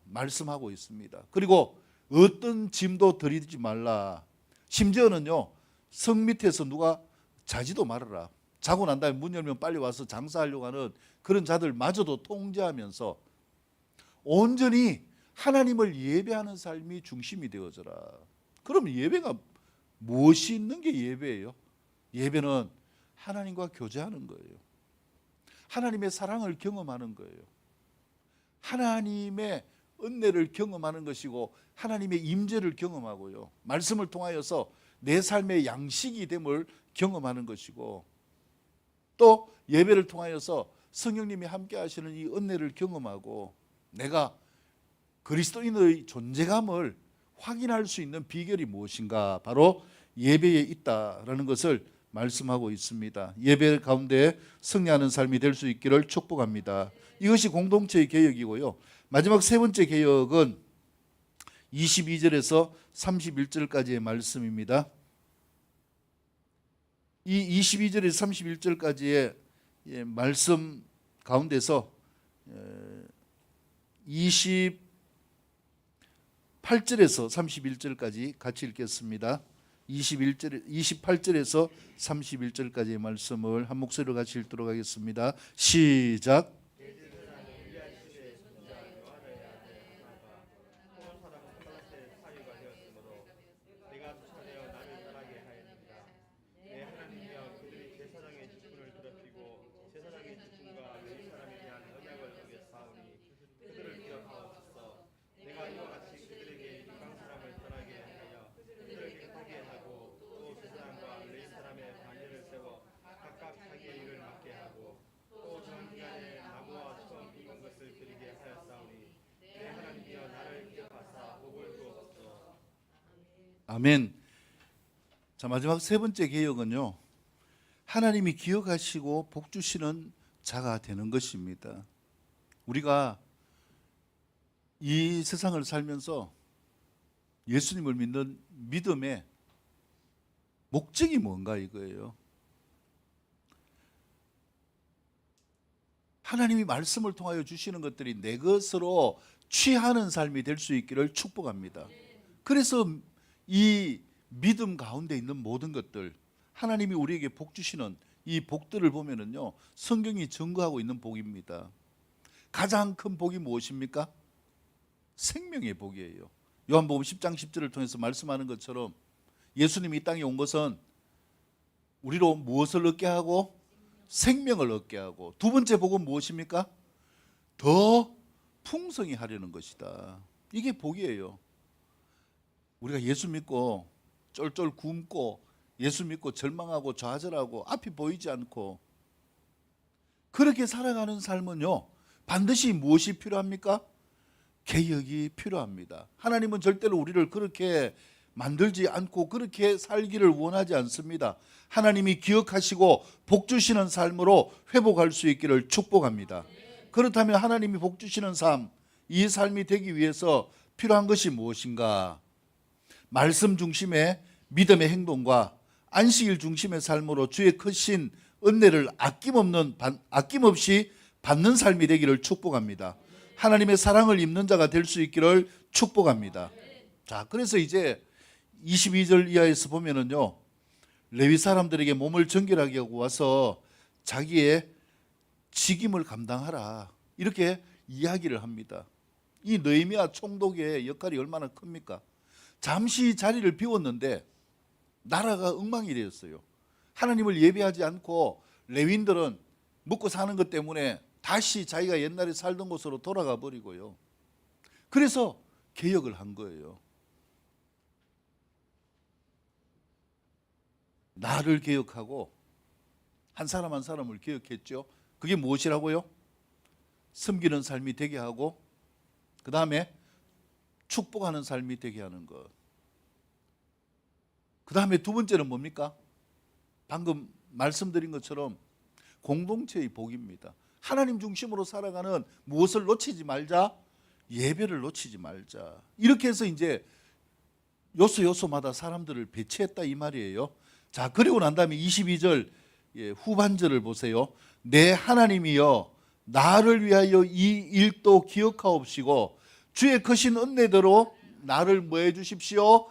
말씀하고 있습니다. 그리고 어떤 짐도 들이지 말라. 심지어는요, 성 밑에서 누가 자지도 말아라. 자고 난 다음에 문 열면 빨리 와서 장사하려고 하는 그런 자들마저도 통제하면서 온전히 하나님을 예배하는 삶이 중심이 되어져라. 그럼 예배가 무엇이 있는 게 예배예요? 예배는 하나님과 교제하는 거예요. 하나님의 사랑을 경험하는 거예요. 하나님의 은혜를 경험하는 것이고 하나님의 임재를 경험하고요. 말씀을 통하여서 내 삶의 양식이 됨을 경험하는 것이고 또 예배를 통하여서 성령님이 함께 하시는 이 은혜를 경험하고 내가 그리스도인의 존재감을 확인할 수 있는 비결이 무엇인가? 바로 예배에 있다라는 것을 말씀하고 있습니다. 예배 가운데 승리하는 삶이 될 수 있기를 축복합니다. 이것이 공동체의 개혁이고요. 마지막 세 번째 개혁은 22절에서 31절까지의 말씀입니다. 이 22절에서 31절까지의 말씀 가운데서 28절에서 31절까지 같이 읽겠습니다. 28절에서 31절까지의 말씀을 한 목소리로 같이 읽도록 하겠습니다. 시작. 아멘. 자, 마지막 세 번째 개혁은요, 하나님이 기억하시고 복 주시는 자가 되는 것입니다. 우리가 이 세상을 살면서 예수님을 믿는 믿음의 목적이 뭔가 이거예요. 하나님이 말씀을 통하여 주시는 것들이 내 것으로 취하는 삶이 될 수 있기를 축복합니다. 그래서 이 믿음 가운데 있는 모든 것들, 하나님이 우리에게 복 주시는 이 복들을 보면은요, 성경이 증거하고 있는 복입니다. 가장 큰 복이 무엇입니까? 생명의 복이에요. 요한복음 10장 10절을 통해서 말씀하는 것처럼 예수님이 이 땅에 온 것은 우리로 무엇을 얻게 하고 생명을 얻게 하고, 두 번째 복은 무엇입니까? 더 풍성히 하려는 것이다. 이게 복이에요. 우리가 예수 믿고 쫄쫄 굶고 예수 믿고 절망하고 좌절하고 앞이 보이지 않고 그렇게 살아가는 삶은요, 반드시 무엇이 필요합니까? 개혁이 필요합니다. 하나님은 절대로 우리를 그렇게 만들지 않고 그렇게 살기를 원하지 않습니다. 하나님이 기억하시고 복 주시는 삶으로 회복할 수 있기를 축복합니다. 그렇다면 하나님이 복 주시는 삶, 이 삶이 되기 위해서 필요한 것이 무엇인가? 말씀 중심의 믿음의 행동과 안식일 중심의 삶으로 주의 크신 은혜를 아낌없이 받는 삶이 되기를 축복합니다. 하나님의 사랑을 입는 자가 될 수 있기를 축복합니다. 자, 그래서 이제 22절 이하에서 보면은요, 레위 사람들에게 몸을 정결하게 하고 와서 자기의 직임을 감당하라, 이렇게 이야기를 합니다. 이 느헤미야 총독의 역할이 얼마나 큽니까? 잠시 자리를 비웠는데 나라가 엉망이 되었어요. 하나님을 예배하지 않고 레위인들은 먹고 사는 것 때문에 다시 자기가 옛날에 살던 곳으로 돌아가 버리고요. 그래서 개혁을 한 거예요. 나를 개혁하고 한 사람 한 사람을 개혁했죠. 그게 무엇이라고요? 섬기는 삶이 되게 하고 그 다음에 축복하는 삶이 되게 하는 것. 그 다음에 두 번째는 뭡니까? 방금 말씀드린 것처럼 공동체의 복입니다. 하나님 중심으로 살아가는 무엇을 놓치지 말자? 예배를 놓치지 말자. 이렇게 해서 이제 요소마다 사람들을 배치했다 이 말이에요. 자, 그리고 난 다음에 22절 후반절을 보세요. 내 하나님이여 나를 위하여 이 일도 기억하옵시고 주의 크신 은혜대로 나를 뭐 해주십시오?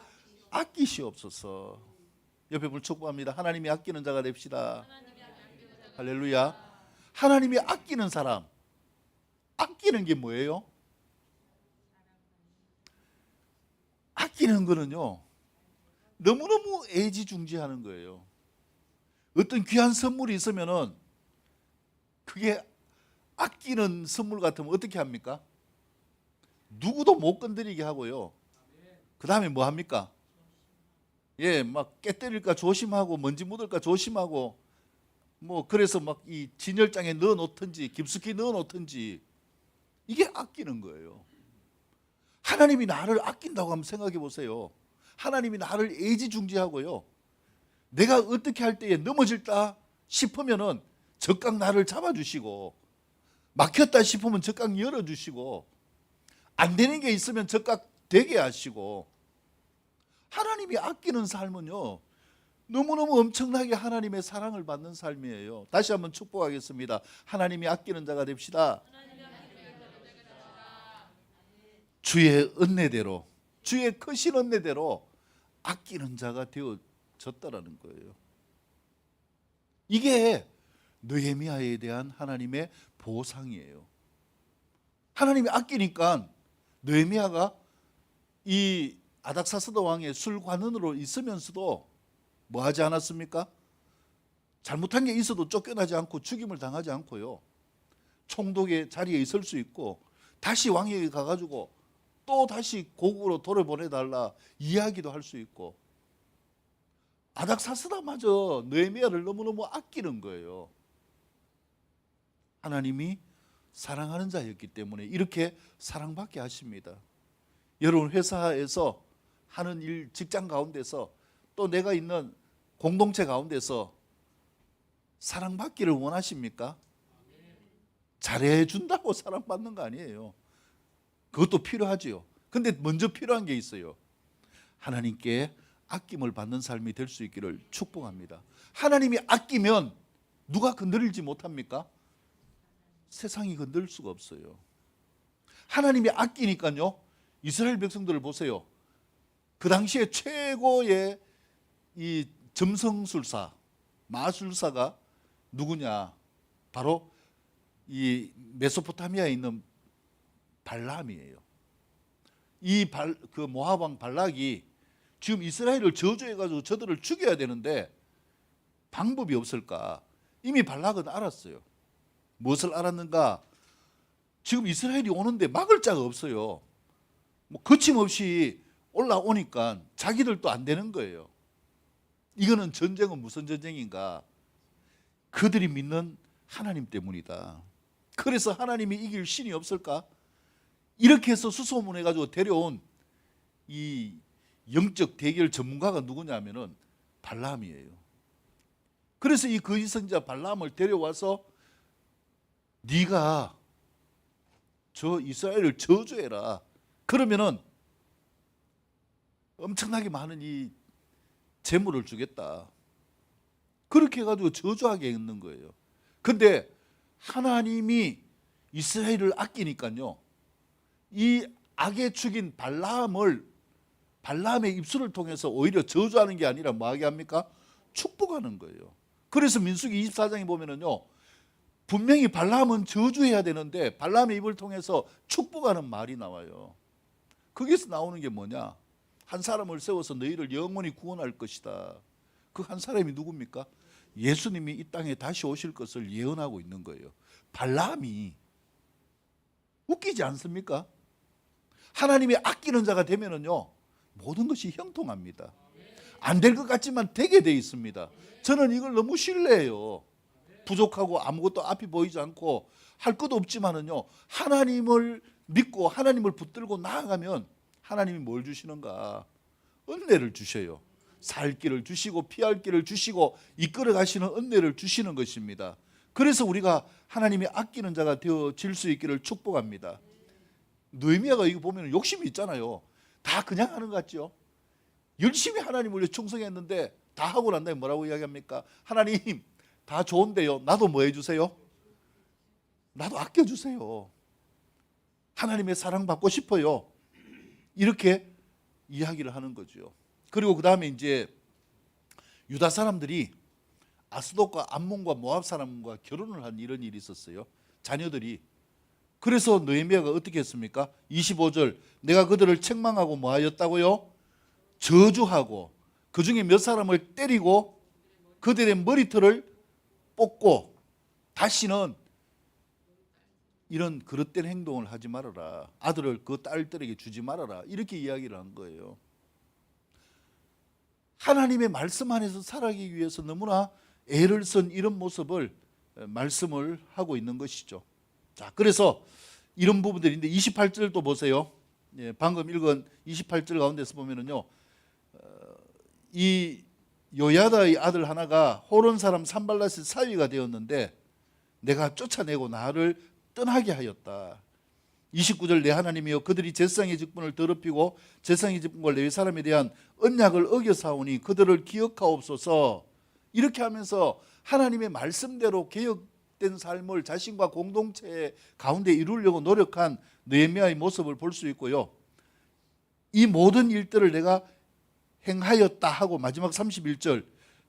아끼시옵소서. 옆에 분 축복합니다. 하나님이 아끼는 자가 됩시다. 할렐루야. 하나님이 아끼는 사람. 아끼는 게 뭐예요? 아끼는 거는요, 너무너무 애지중지하는 거예요. 어떤 귀한 선물이 있으면은 그게 아끼는 선물 같으면 어떻게 합니까? 누구도 못 건드리게 하고요. 그 다음에 뭐 합니까? 막 깨뜨릴까 조심하고 먼지 묻을까 조심하고 뭐 그래서 막 이 진열장에 넣어 놓든지 깊숙이 넣어 놓든지 이게 아끼는 거예요. 하나님이 나를 아낀다고 한번 생각해 보세요. 하나님이 나를 애지중지하고요. 내가 어떻게 할 때에 넘어질다 싶으면은 적각 나를 잡아주시고 막혔다 싶으면 적각 열어주시고 안 되는 게 있으면 적각 되게 하시고 하나님이 아끼는 삶은요 너무너무 엄청나게 하나님의 사랑을 받는 삶이에요. 다시 한번 축복하겠습니다. 하나님이 아끼는 자가 됩시다. 주의 은혜대로 주의 크신 은혜대로 아끼는 자가 되어졌다라는 거예요. 이게 느헤미야에 대한 하나님의 보상이에요. 하나님이 아끼니까 느헤미야가 이 아닥사스다 왕의 술관원으로 있으면서도 뭐 하지 않았습니까? 잘못한 게 있어도 쫓겨나지 않고 죽임을 당하지 않고요. 총독의 자리에 있을 수 있고 다시 왕에게 가가지고 또 다시 고국으로 돌아보내달라 이야기도 할 수 있고 아닥사스다마저 느헤미야를 너무너무 아끼는 거예요. 하나님이 사랑하는 자였기 때문에 이렇게 사랑받게 하십니다. 여러분 회사에서 하는 일 직장 가운데서 또 내가 있는 공동체 가운데서 사랑받기를 원하십니까? 잘해준다고 사랑받는 거 아니에요. 그것도 필요하지요. 근데 먼저 필요한 게 있어요. 하나님께 아낌을 받는 삶이 될 수 있기를 축복합니다. 하나님이 아끼면 누가 건드리지 못합니까? 세상이 건들 수가 없어요. 하나님이 아끼니까요. 이스라엘 백성들을 보세요. 그 당시에 최고의 이 점성술사, 마술사가 누구냐? 바로 이 메소포타미아에 있는 발람이에요. 그 모압 왕 발락이 지금 이스라엘을 저주해가지고 저들을 죽여야 되는데 방법이 없을까? 이미 발락은 알았어요. 무엇을 알았는가? 지금 이스라엘이 오는데 막을 자가 없어요. 뭐 거침없이 올라오니까 자기들도 안 되는 거예요. 이거는 전쟁은 무슨 전쟁인가? 그들이 믿는 하나님 때문이다. 그래서 하나님이 이길 신이 없을까? 이렇게 해서 수소문해가지고 데려온 이 영적 대결 전문가가 누구냐면은 발람이에요. 그래서 이 거짓 선지자 발람을 데려와서 네가 저 이스라엘을 저주해라. 그러면은 엄청나게 많은 이 재물을 주겠다. 그렇게 해가지고 저주하게 했는 거예요. 근데 하나님이 이스라엘을 아끼니까요. 이 악의 축인 발람의 입술을 통해서 오히려 저주하는 게 아니라 뭐 하게 합니까? 축복하는 거예요. 그래서 민수기 24장에 보면은요. 분명히 발람은 저주해야 되는데 발람의 입을 통해서 축복하는 말이 나와요. 거기서 나오는 게 뭐냐? 한 사람을 세워서 너희를 영원히 구원할 것이다. 그 한 사람이 누굽니까? 예수님이 이 땅에 다시 오실 것을 예언하고 있는 거예요. 발람이 웃기지 않습니까? 하나님이 아끼는 자가 되면은요 모든 것이 형통합니다. 안 될 것 같지만 되게 돼 있습니다. 저는 이걸 너무 신뢰해요. 부족하고 아무것도 앞이 보이지 않고 할 것도 없지만은요 하나님을 믿고 하나님을 붙들고 나아가면 하나님이 뭘 주시는가? 은혜를 주셔요. 살 길을 주시고 피할 길을 주시고 이끌어 가시는 은혜를 주시는 것입니다. 그래서 우리가 하나님이 아끼는 자가 되어질 수 있기를 축복합니다. 느헤미야가 이거 보면 욕심이 있잖아요. 다 그냥 하는 것 같죠. 열심히 하나님을 위해 충성했는데 다 하고 난 다음에 뭐라고 이야기합니까? 하나님 다 좋은데요, 나도 뭐 해주세요? 나도 아껴주세요. 하나님의 사랑받고 싶어요. 이렇게 이야기를 하는 거죠. 그리고 그 다음에 이제 유다 사람들이 아스돗과 암몬과 모압 사람과 결혼을 한 이런 일이 있었어요. 자녀들이. 그래서 느헤미야가 어떻게 했습니까? 25절, 내가 그들을 책망하고 뭐 하였다고요? 저주하고 그 중에 몇 사람을 때리고 그들의 머리털을 뽑고 다시는 이런 그릇된 행동을 하지 말아라. 아들을 그 딸들에게 주지 말아라. 이렇게 이야기를 한 거예요. 하나님의 말씀 안에서 살아가기 위해서 너무나 애를 쓴 이런 모습을 말씀을 하고 있는 것이죠. 자, 그래서 이런 부분들인데 28절도 보세요. 예, 방금 읽은 28절 가운데서 보면은요, 이 요야다의 아들 하나가 호론 사람 산발랏의 사위가 되었는데 내가 쫓아내고 나를 떠나게 하였다. 29절, 내 하나님이여 그들이 제사장의 직분을 더럽히고 제사장의 직분과 레위 사람에 대한 언약을 어겨사오니 그들을 기억하옵소서. 이렇게 하면서 하나님의 말씀대로 개혁된 삶을 자신과 공동체 가운데 이루려고 노력한 느헤미야의 모습을 볼 수 있고요. 이 모든 일들을 내가 행하였다 하고 마지막 31절,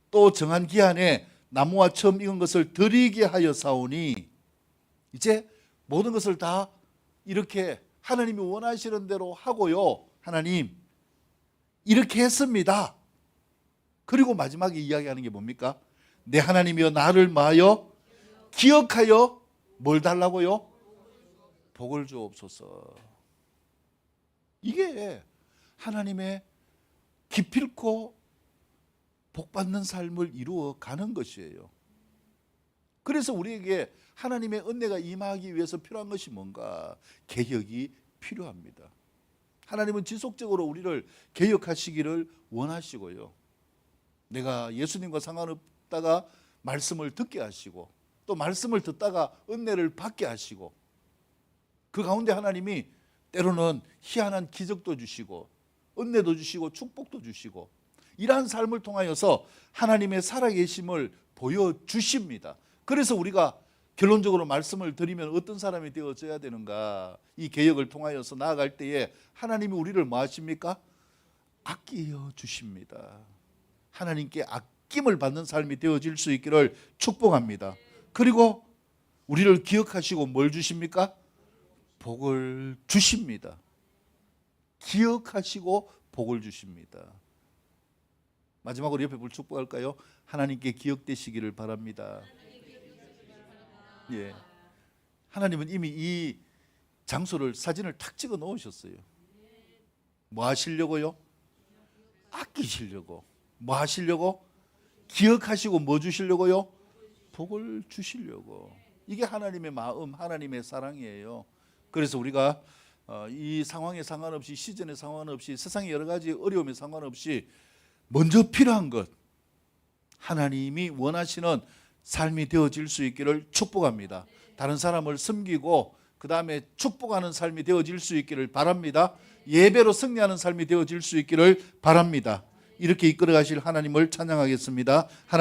또 정한 기한에 나무와 처음 익은 것을 드리게 하여 사오니, 이제 모든 것을 다 이렇게 하나님이 원하시는 대로 하고요. 하나님 이렇게 했습니다. 그리고 마지막에 이야기하는 게 뭡니까? 내 하나님이여 나를 마여 기억하여 뭘 달라고요? 복을 주옵소서. 이게 하나님의 기필코 복받는 삶을 이루어 가는 것이에요. 그래서 우리에게 하나님의 은혜가 임하기 위해서 필요한 것이 뭔가? 개혁이 필요합니다. 하나님은 지속적으로 우리를 개혁하시기를 원하시고요. 내가 예수님과 상관없다가 말씀을 듣게 하시고 또 말씀을 듣다가 은혜를 받게 하시고 그 가운데 하나님이 때로는 희한한 기적도 주시고 은혜도 주시고 축복도 주시고 이러한 삶을 통하여서 하나님의 살아계심을 보여주십니다. 그래서 우리가 결론적으로 말씀을 드리면 어떤 사람이 되어져야 되는가? 이 개혁을 통하여서 나아갈 때에 하나님이 우리를 뭐 하십니까? 아끼어 주십니다. 하나님께 아낌을 받는 삶이 되어질 수 있기를 축복합니다. 그리고 우리를 기억하시고 뭘 주십니까? 복을 주십니다. 기억하시고 복을 주십니다. 마지막으로 옆에 볼 축복할까요? 하나님께 기억되시기를 바랍니다. 예, 하나님은 이미 이 장소를 사진을 탁 찍어 놓으셨어요. 뭐 하시려고요? 아끼시려고. 뭐 하시려고? 기억하시고 뭐 주시려고요? 복을 주시려고. 이게 하나님의 마음, 하나님의 사랑이에요. 그래서 우리가 이 상황에 상관없이, 시즌에 상관없이, 세상의 여러 가지 어려움에 상관없이 먼저 필요한 것, 하나님이 원하시는 삶이 되어질 수 있기를 축복합니다. 다른 사람을 섬기고 그 다음에 축복하는 삶이 되어질 수 있기를 바랍니다. 예배로 승리하는 삶이 되어질 수 있기를 바랍니다. 이렇게 이끌어 가실 하나님을 찬양하겠습니다.